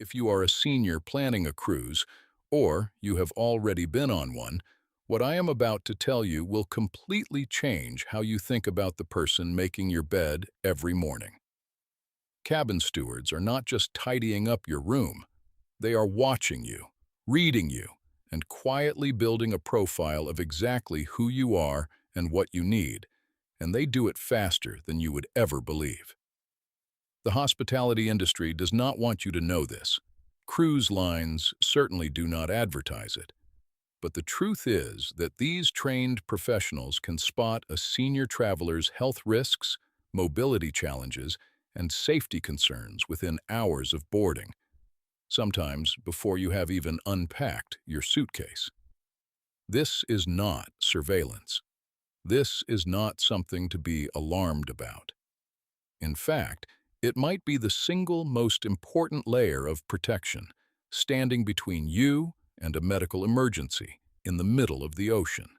If you are a senior planning a cruise, or you have already been on one, what I am about to tell you will completely change how you think about the person making your bed every morning. Cabin stewards are not just tidying up your room. They are watching you, reading you, and quietly building a profile of exactly who you are and what you need, and they do it faster than you would ever believe. The hospitality industry does not want you to know this. Cruise lines certainly do not advertise it. But the truth is that these trained professionals can spot a senior traveler's health risks, mobility challenges, and safety concerns within hours of boarding, sometimes before you have even unpacked your suitcase. This is not surveillance. This is not something to be alarmed about. In fact, it might be the single most important layer of protection, standing between you and a medical emergency in the middle of the ocean.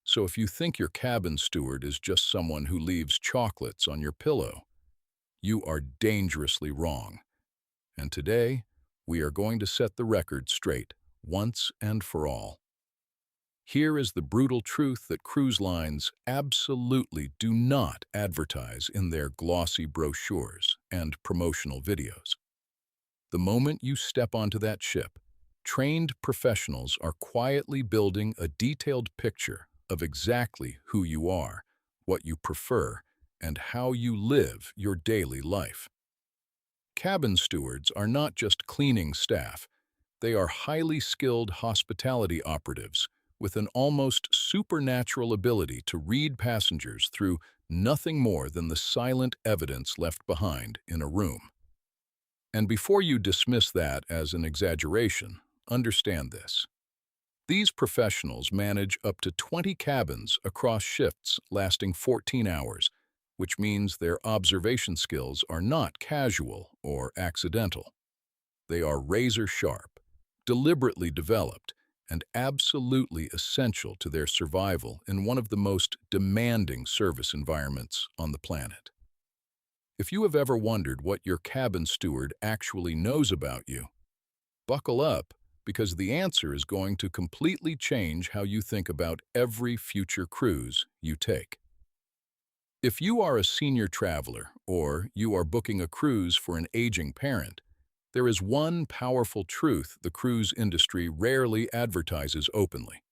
So if you think your cabin steward is just someone who leaves chocolates on your pillow, you are dangerously wrong. And today, we are going to set the record straight, once and for all. Here is the brutal truth that cruise lines absolutely do not advertise in their glossy brochures and promotional videos. The moment you step onto that ship, trained professionals are quietly building a detailed picture of exactly who you are, what you prefer, and how you live your daily life. Cabin stewards are not just cleaning staff. They are highly skilled hospitality operatives with an almost supernatural ability to read passengers through nothing more than the silent evidence left behind in a room. And before you dismiss that as an exaggeration, understand this. These professionals manage up to 20 cabins across shifts lasting 14 hours, which means their observation skills are not casual or accidental. They are razor sharp, deliberately developed, and absolutely essential to their survival in one of the most demanding service environments on the planet. If you have ever wondered what your cabin steward actually knows about you, buckle up because the answer is going to completely change how you think about every future cruise you take. If you are a senior traveler or you are booking a cruise for an aging parent, there is one powerful truth the cruise industry rarely advertises openly.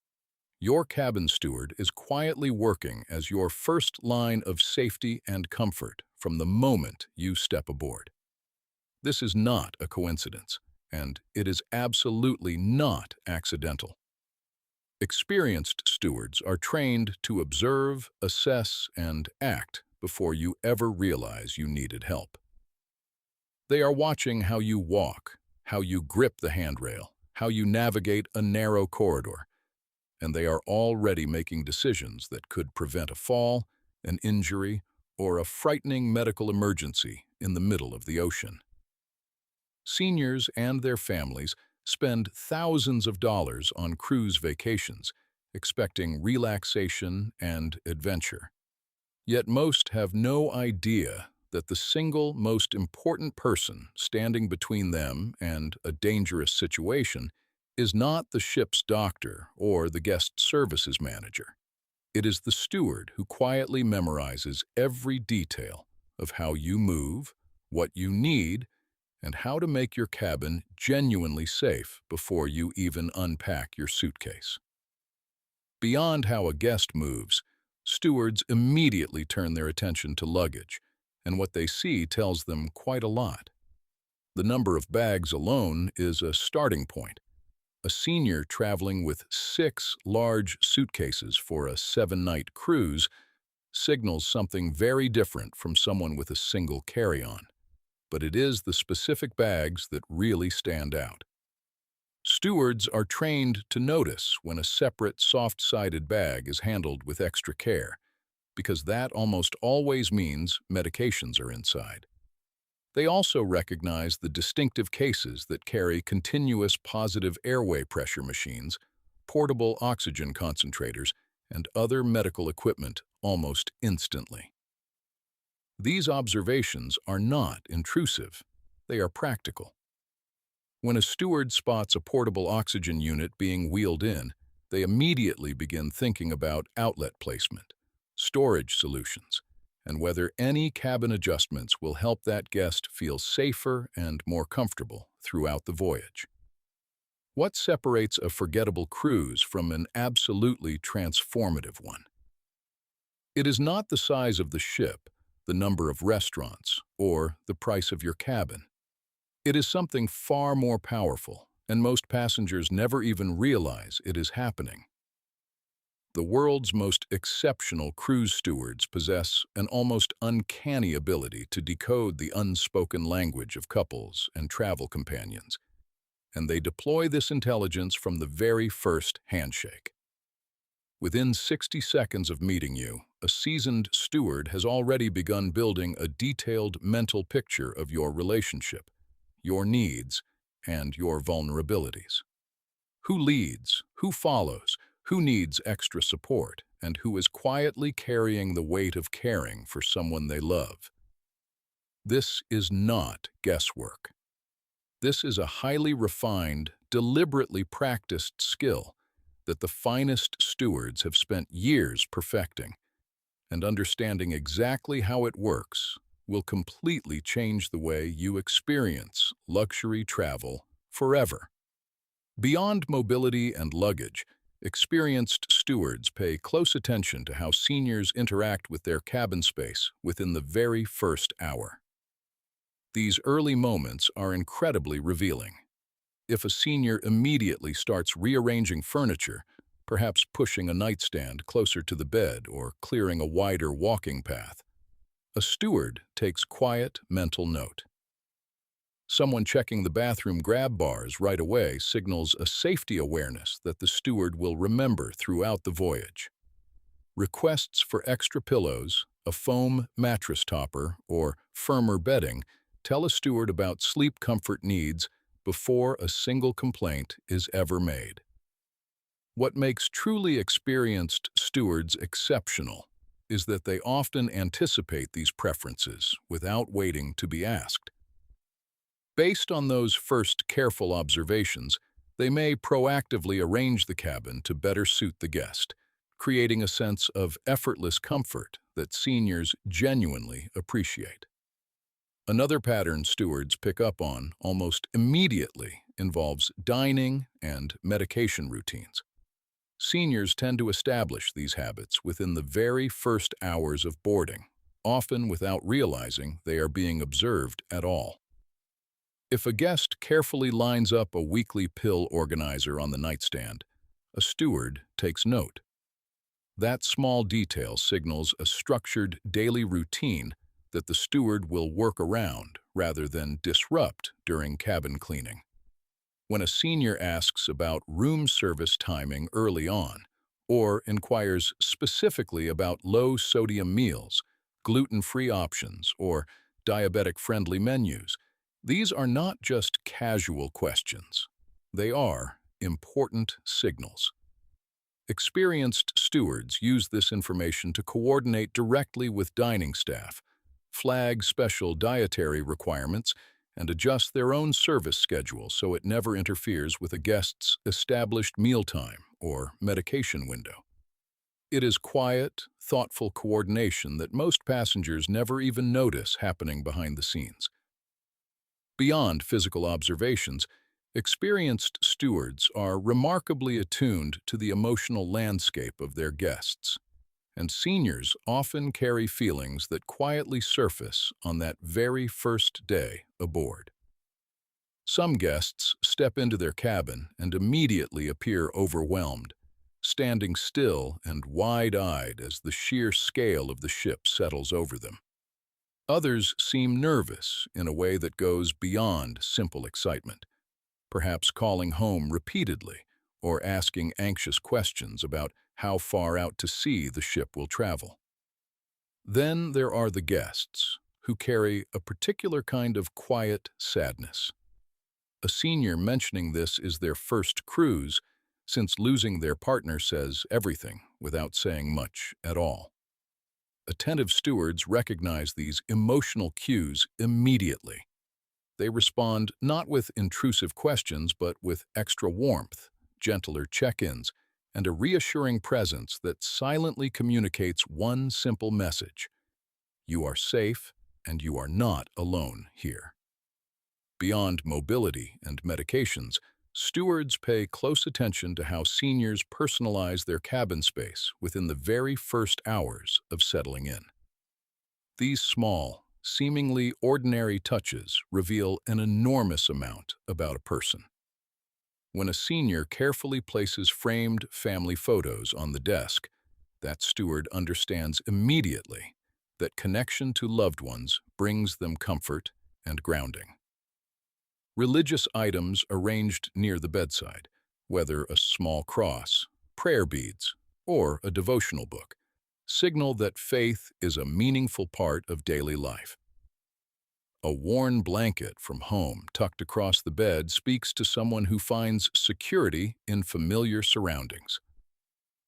Your cabin steward is quietly working as your first line of safety and comfort from the moment you step aboard. This is not a coincidence, and it is absolutely not accidental. Experienced stewards are trained to observe, assess, and act before you ever realize you needed help. They are watching how you walk, how you grip the handrail, how you navigate a narrow corridor, and they are already making decisions that could prevent a fall, an injury, or a frightening medical emergency in the middle of the ocean. Seniors and their families spend thousands of dollars on cruise vacations, expecting relaxation and adventure. Yet most have no idea that the single most important person standing between them and a dangerous situation is not the ship's doctor or the guest services manager. It is the steward who quietly memorizes every detail of how you move, what you need, and how to make your cabin genuinely safe before you even unpack your suitcase. Beyond how a guest moves, stewards immediately turn their attention to luggage, and what they see tells them quite a lot. The number of bags alone is a starting point. A senior traveling with 6 large suitcases for a 7-night cruise signals something very different from someone with a single carry-on. But it is the specific bags that really stand out. Stewards are trained to notice when a separate soft-sided bag is handled with extra care, because that almost always means medications are inside. They also recognize the distinctive cases that carry continuous positive airway pressure machines, portable oxygen concentrators, and other medical equipment almost instantly. These observations are not intrusive. They are practical. When a steward spots a portable oxygen unit being wheeled in, they immediately begin thinking about outlet placement, storage solutions, and whether any cabin adjustments will help that guest feel safer and more comfortable throughout the voyage. What separates a forgettable cruise from an absolutely transformative one? It is not the size of the ship, the number of restaurants, or the price of your cabin. It is something far more powerful, and most passengers never even realize it is happening. The world's most exceptional cruise stewards possess an almost uncanny ability to decode the unspoken language of couples and travel companions, and they deploy this intelligence from the very first handshake. Within 60 seconds of meeting you, a seasoned steward has already begun building a detailed mental picture of your relationship, your needs, and your vulnerabilities. Who leads? Who follows? Who needs extra support? And who is quietly carrying the weight of caring for someone they love? This is not guesswork. This is a highly refined, deliberately practiced skill that the finest stewards have spent years perfecting, and understanding exactly how it works will completely change the way you experience luxury travel forever. Beyond mobility and luggage, experienced stewards pay close attention to how seniors interact with their cabin space within the very first hour. These early moments are incredibly revealing. If a senior immediately starts rearranging furniture, perhaps pushing a nightstand closer to the bed or clearing a wider walking path, a steward takes quiet mental note. Someone checking the bathroom grab bars right away signals a safety awareness that the steward will remember throughout the voyage. Requests for extra pillows, a foam mattress topper, or firmer bedding tell a steward about sleep comfort needs before a single complaint is ever made. What makes truly experienced stewards exceptional is that they often anticipate these preferences without waiting to be asked. Based on those first careful observations, they may proactively arrange the cabin to better suit the guest, creating a sense of effortless comfort that seniors genuinely appreciate. Another pattern stewards pick up on almost immediately involves dining and medication routines. Seniors tend to establish these habits within the very first hours of boarding, often without realizing they are being observed at all. If a guest carefully lines up a weekly pill organizer on the nightstand, a steward takes note. That small detail signals a structured daily routine that the steward will work around rather than disrupt during cabin cleaning. When a senior asks about room service timing early on, or inquires specifically about low-sodium meals, gluten-free options, or diabetic-friendly menus, these are not just casual questions. They are important signals. Experienced stewards use this information to coordinate directly with dining staff, flag special dietary requirements, and adjust their own service schedule so it never interferes with a guest's established mealtime or medication window. It is quiet, thoughtful coordination that most passengers never even notice happening behind the scenes. Beyond physical observations, experienced stewards are remarkably attuned to the emotional landscape of their guests, and seniors often carry feelings that quietly surface on that very first day aboard. Some guests step into their cabin and immediately appear overwhelmed, standing still and wide-eyed as the sheer scale of the ship settles over them. Others seem nervous in a way that goes beyond simple excitement, perhaps calling home repeatedly or asking anxious questions about how far out to sea the ship will travel. Then there are the guests, who carry a particular kind of quiet sadness. A senior mentioning this is their first cruise, since losing their partner says everything without saying much at all. Attentive stewards recognize these emotional cues immediately. They respond not with intrusive questions, but with extra warmth, gentler check-ins, and a reassuring presence that silently communicates one simple message: you are safe and you are not alone here. Beyond mobility and medications, stewards pay close attention to how seniors personalize their cabin space within the very first hours of settling in. These small, seemingly ordinary touches reveal an enormous amount about a person. When a senior carefully places framed family photos on the desk, that steward understands immediately that connection to loved ones brings them comfort and grounding. Religious items arranged near the bedside, whether a small cross, prayer beads, or a devotional book, signal that faith is a meaningful part of daily life. A worn blanket from home tucked across the bed speaks to someone who finds security in familiar surroundings.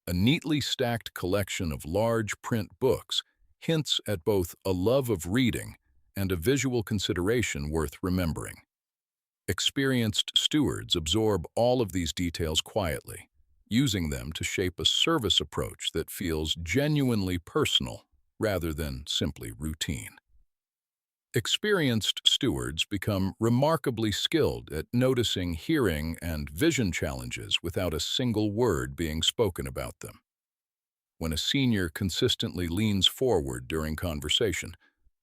A neatly stacked collection of large print books hints at both a love of reading and a visual consideration worth remembering. Experienced stewards absorb all of these details quietly, using them to shape a service approach that feels genuinely personal rather than simply routine. Experienced stewards become remarkably skilled at noticing hearing and vision challenges without a single word being spoken about them. When a senior consistently leans forward during conversation,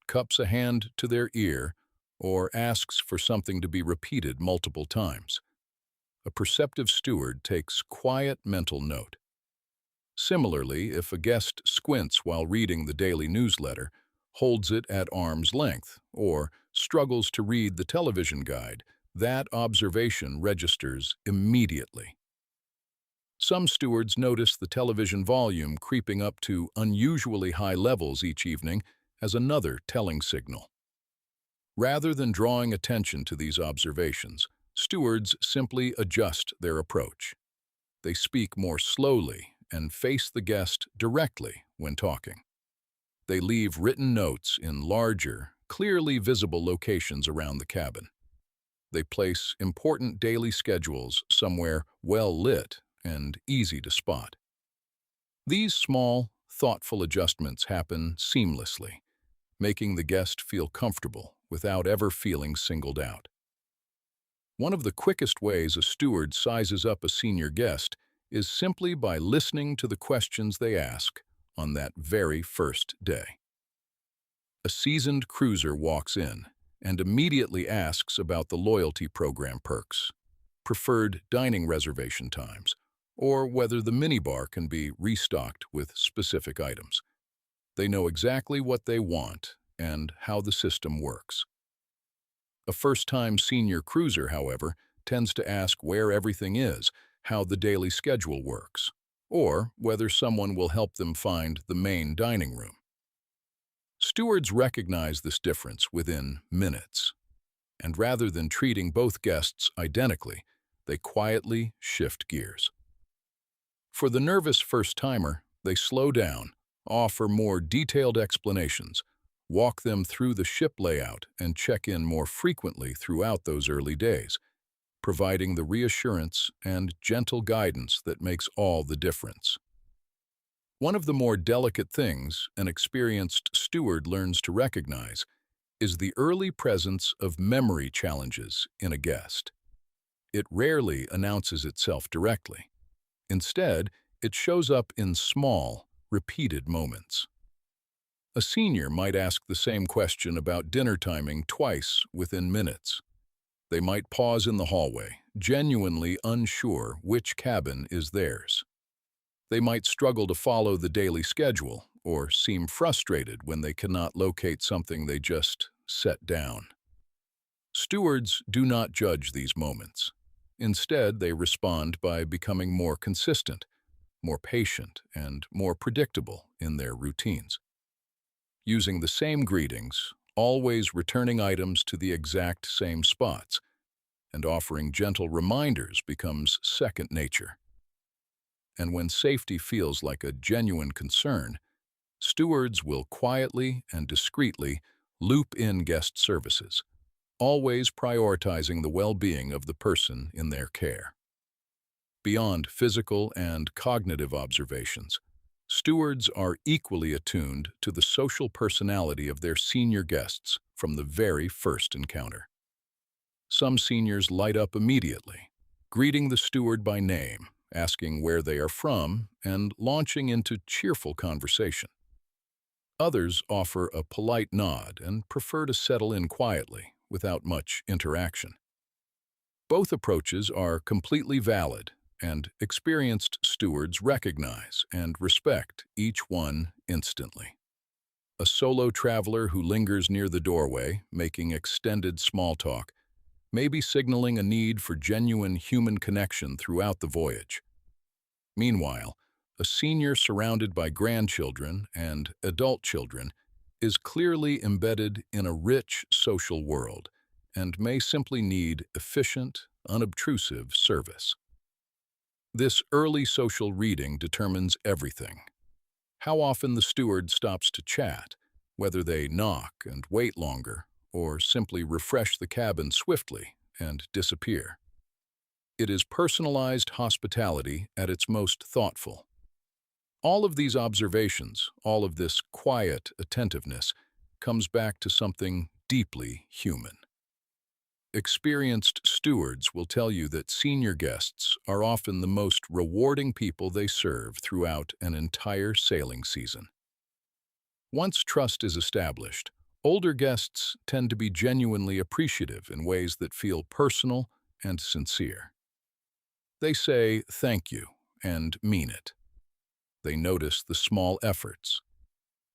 cups a hand to their ear, or asks for something to be repeated multiple times, a perceptive steward takes quiet mental note. Similarly, if a guest squints while reading the daily newsletter, holds it at arm's length, or struggles to read the television guide, that observation registers immediately. Some stewards notice the television volume creeping up to unusually high levels each evening as another telling signal. Rather than drawing attention to these observations, stewards simply adjust their approach. They speak more slowly and face the guest directly when talking. They leave written notes in larger, clearly visible locations around the cabin. They place important daily schedules somewhere well lit and easy to spot. These small, thoughtful adjustments happen seamlessly, making the guest feel comfortable without ever feeling singled out. One of the quickest ways a steward sizes up a senior guest is simply by listening to the questions they ask on that very first day. A seasoned cruiser walks in and immediately asks about the loyalty program perks, preferred dining reservation times, or whether the minibar can be restocked with specific items. They know exactly what they want and how the system works. A first-time senior cruiser, however, tends to ask where everything is, how the daily schedule works, or whether someone will help them find the main dining room. Stewards recognize this difference within minutes, and rather than treating both guests identically, they quietly shift gears. For the nervous first-timer, they slow down, offer more detailed explanations, walk them through the ship layout, and check in more frequently throughout those early days, providing the reassurance and gentle guidance that makes all the difference. One of the more delicate things an experienced steward learns to recognize is the early presence of memory challenges in a guest. It rarely announces itself directly. Instead, it shows up in small, repeated moments. A senior might ask the same question about dinner timing twice within minutes. They might pause in the hallway, genuinely unsure which cabin is theirs. They might struggle to follow the daily schedule or seem frustrated when they cannot locate something they just set down. Stewards do not judge these moments. Instead, they respond by becoming more consistent, more patient, and more predictable in their routines. Using the same greetings, always returning items to the exact same spots, and offering gentle reminders becomes second nature. And when safety feels like a genuine concern, stewards will quietly and discreetly loop in guest services, always prioritizing the well-being of the person in their care. Beyond physical and cognitive observations, stewards are equally attuned to the social personality of their senior guests from the very first encounter. Some seniors light up immediately, greeting the steward by name, asking where they are from, and launching into cheerful conversation. Others offer a polite nod and prefer to settle in quietly, without much interaction. Both approaches are completely valid, and experienced stewards recognize and respect each one instantly. A solo traveler who lingers near the doorway, making extended small talk, may be signaling a need for genuine human connection throughout the voyage. Meanwhile, a senior surrounded by grandchildren and adult children is clearly embedded in a rich social world and may simply need efficient, unobtrusive service. This early social reading determines everything. How often the steward stops to chat, whether they knock and wait longer, or simply refresh the cabin swiftly and disappear. It is personalized hospitality at its most thoughtful. All of these observations, all of this quiet attentiveness, comes back to something deeply human. Experienced stewards will tell you that senior guests are often the most rewarding people they serve throughout an entire sailing season. Once trust is established, older guests tend to be genuinely appreciative in ways that feel personal and sincere. They say thank you and mean it. They notice the small efforts.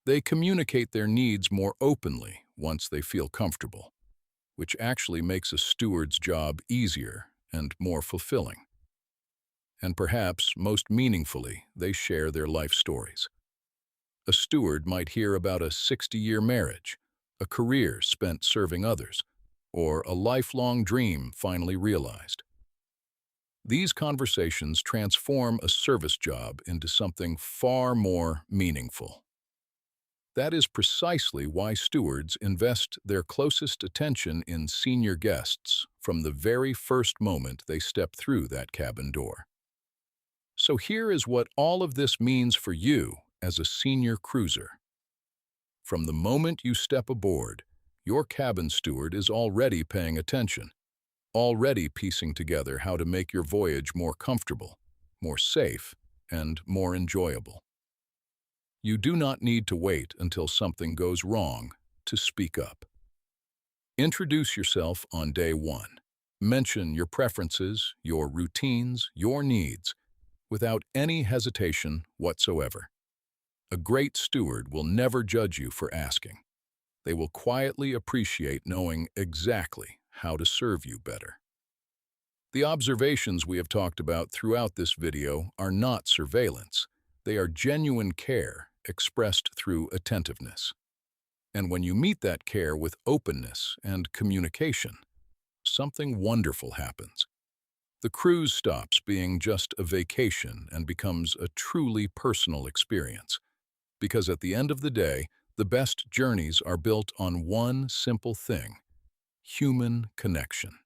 They communicate their needs more openly once they feel comfortable, which actually makes a steward's job easier and more fulfilling. And perhaps most meaningfully, they share their life stories. A steward might hear about a 60-year marriage, a career spent serving others, or a lifelong dream finally realized. These conversations transform a service job into something far more meaningful. That is precisely why stewards invest their closest attention in senior guests from the very first moment they step through that cabin door. So here is what all of this means for you as a senior cruiser. From the moment you step aboard, your cabin steward is already paying attention, already piecing together how to make your voyage more comfortable, more safe, and more enjoyable. You do not need to wait until something goes wrong to speak up. Introduce yourself on day one. Mention your preferences, your routines, your needs, without any hesitation whatsoever. A great steward will never judge you for asking. They will quietly appreciate knowing exactly how to serve you better. The observations we have talked about throughout this video are not surveillance. They are genuine care expressed through attentiveness. And when you meet that care with openness and communication, something wonderful happens. The cruise stops being just a vacation and becomes a truly personal experience. Because at the end of the day, the best journeys are built on one simple thing: human connection.